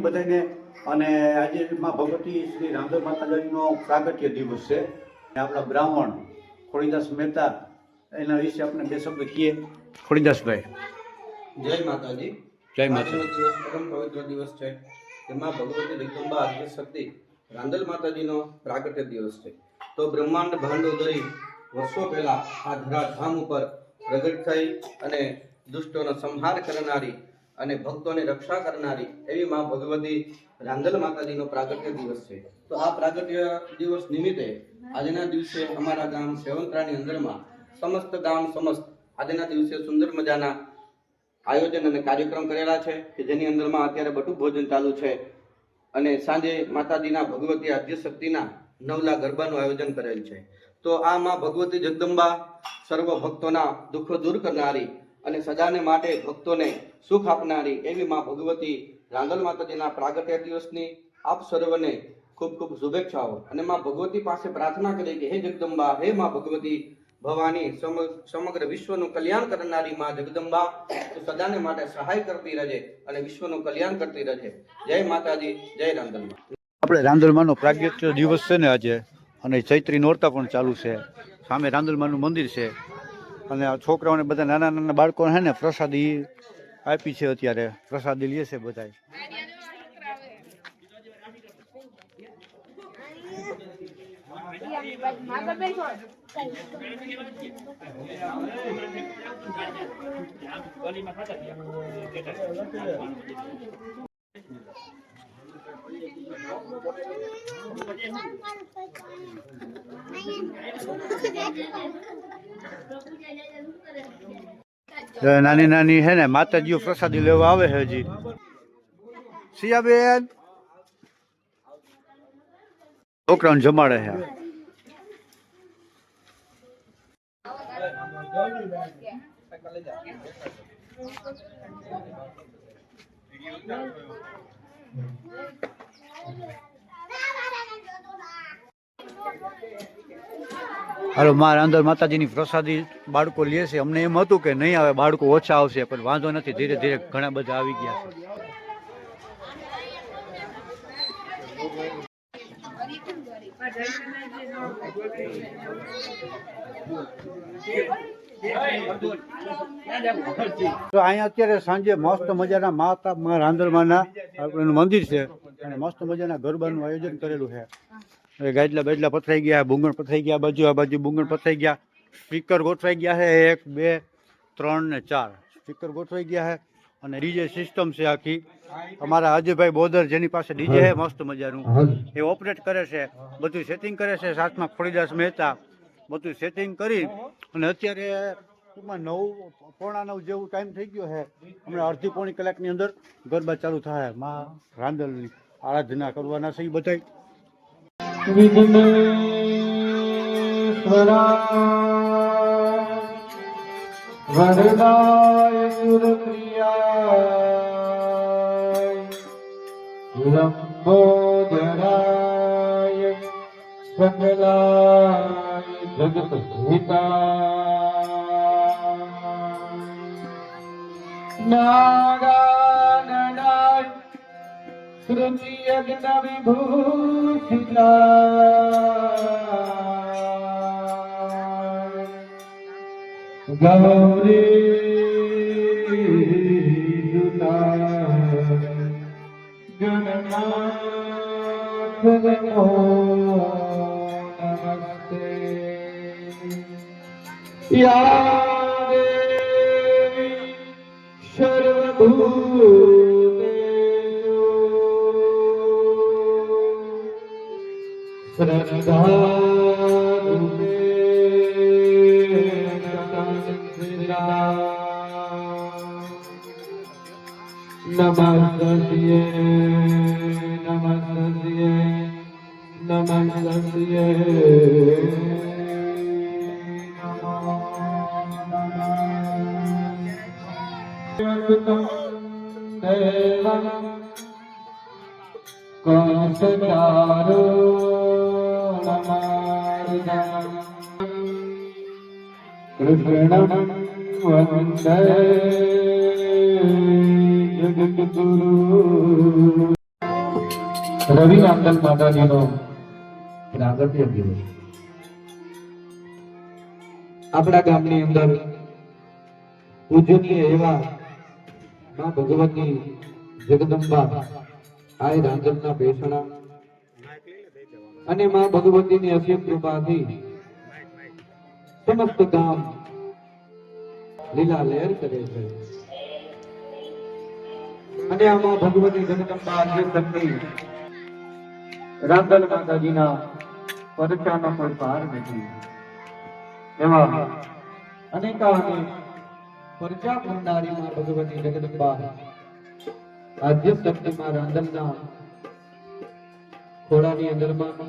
બધાને। અને આજે માં ભગવતી શ્રી રાંધલ માતાજીનો પ્રાગટ્ય દિવસ છે। આપણા બ્રાહ્મણ ખોડીદાસ મહેતા એના વિશે આપણે બે શબ્દ કહીએ। ખોડીદાસભાઈ। જય માતાજી। જય માતા। દિવસ પરમ પવિત્ર દિવસ છે કે માં ભગવતી જગદંબા આદ્ય શક્તિ રાંધલ માતાજીનો પ્રાગટ્ય દિવસ છે। તો બ્રહ્માંડ ભાંડો ધરી વર્ષો પહેલા આ ધરાધામ ઉપર પ્રગટ થઈ અને દુષ્ટોનો સંહાર કરનારી અને ભક્તોની રક્ષા કરનારી એવી માં ભગવતી રાંધલ માતાજીનો પ્રાગટ્ય દિવસ છે। તો આ પ્રાગટ્ય દિવસ નિમિત્તે આજના દિવસે અમારા ગામ સેવંતરાની અંદરમાં સમસ્ત આજના દિવસે સુંદર મજાના આયોજન અને કાર્યક્રમ કરેલા છે કે જેની અંદરમાં અત્યારે બટુક ભોજન ચાલુ છે અને સાંજે માતાજીના ભગવતી આદ્ય શક્તિના નવલા ગરબાનું આયોજન કરેલ છે। તો આ માં ભગવતી જગદંબા સર્વ ભક્તોના દુઃખો દૂર કરનારી અને સદાને માટે ભક્તોને સુખ આપનારી એવી માં ભગવતી રાંધલ માતાજીના પ્રાગટ્ય દિવસની આપ સર્વને ખૂબ ખૂબ શુભેચ્છાઓ। અને માં ભગવતી પાસે પ્રાર્થના કરી કે હે જગદંબા, હે માં ભગવતી ભવાની સમગ્ર વિશ્વનું કલ્યાણ કરનારી માં જગદંબા સદાને માટે સહાય કરતી રહે અને વિશ્વનું કલ્યાણ કરતી રહે। જય માતાજી, જય રાંધલમાં। આપણે રાંધલમાંનો પ્રાગટ્ય દિવસ છે ને આજે, અને ચૈત્રી નોરતા પણ ચાલુ છે। સામે રાંધલમાંનું મંદિર છે અને આ છોકરાઓને બધા નાના નાના બાળકો છે ને પ્રસાદી આપી છે। અત્યારે પ્રસાદી લે છે બધા। નાની નાની હે ને માતાજીઓ પ્રસાદી લેવા આવે છે। હજી સિયાબેન છોકરાઓને જમાડે છે। હાલો, માં રાંધલ માતાજીની પ્રસાદી બાળકો લે છે। અમને એમ હતું કે નહીં આવે, બાળકો ઓછા આવશે, પણ વાંધો નથી, ધીરે ધીરે ઘણા બધા આવી ગયા છે। તો અહીંયા અત્યારે સાંજે મસ્ત મજાના માતા રાંધલમાના મંદિર છે અને મસ્ત મજાના ગરબાનું આયોજન કરેલું છે। ગાજલા બાજલા પથરાઈ ગયા, બુંગણ પથરાઈ ગયા, આ બાજુ બુંગણ પથરાઈ ગયા, સ્પીકર ગોઠવાઈ ગયા છે 1 2 3 ને 4 સ્પીકર ગોઠવાઈ ગયા છે અને ડીજે સિસ્ટમ છે આખી। અમારા અજયભાઈ બોદર જેની પાસે ડીજે છે મસ્ત મજાનું, એ ઓપરેટ કરે છે, બધું સેટિંગ કરે છે। સાથમાં ખોડીદાસ મહેતા બધું સેટિંગ કરી અને અત્યારે ટૂંકમાં 9:45 જેવું ટાઈમ થઈ ગયો છે। હમણાં અડધી પોણી કલાકની અંદર ગરબા ચાલુ થાય। માં રાંધલની આરાધના કરવાના છે એ બધા। વિઘ્નેશ્વરા વરદાય સુરપ્રિયાય લંબોદરાય સકલાય જગતહિતાય નાગાનનાય શ્રુતિ યજ્ઞ વિભૂષિતાય ગૌરી સુતાય ગણનાથ નમો નમસ્તે। યા દેવી સર્વભૂતેષુ શ્રદ્ધારૂપેણ સંસ્થિતા નમસ્તે નમસ્તે દેવં કંસચારો નમાર્દનમ કૃષ્ણં વંદે જગદ્ગુરુ। રવિ રાંદલ માતાજીનો પ્રાગટ્ય દિવસ આપણા ગામની અંદર પૂજનીય એવા માં ભગવતી જગદંબા આય રાંદલના બેસણા અને માં ભગવતીની અસીમ કૃપાથી સમસ્ત ગામ લીલા લહેર કરે છે અને આમાં ભગવતી જગદંબા આદ્ય શક્તિ રાંદલ માતાજીના પરચાનો કોઈ પાર નથી એવા અનેકાનેક પરચા ભંડારી માં ભગવતી જગદંબા આદ્ય શક્તિમાં રાંદલના ખોળાની અંદરમાં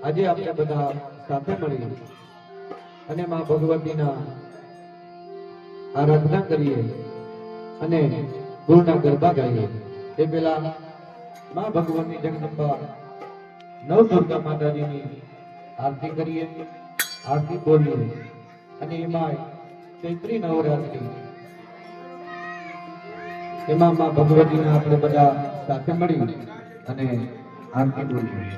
આજે આપણે બધા સાથે મળી અને માં ભગવતીના આરાધના કરીએ અને ગુરુના ગરબા ગાઈએ તે પેલા માં ભગવતી જગદંબા નવ દુર્ગા માતાજીની આરતી કરીએ, આરતી બોલીએ અને એમાં ચૈત્રી નવરાત્રી એમાં માં ભગવતીના આપણે બધા સાથે મળી અને આરતી બોલીએ.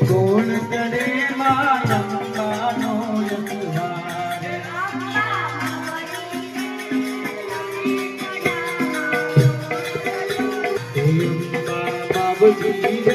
કોણ કરે માયા નો ખુશી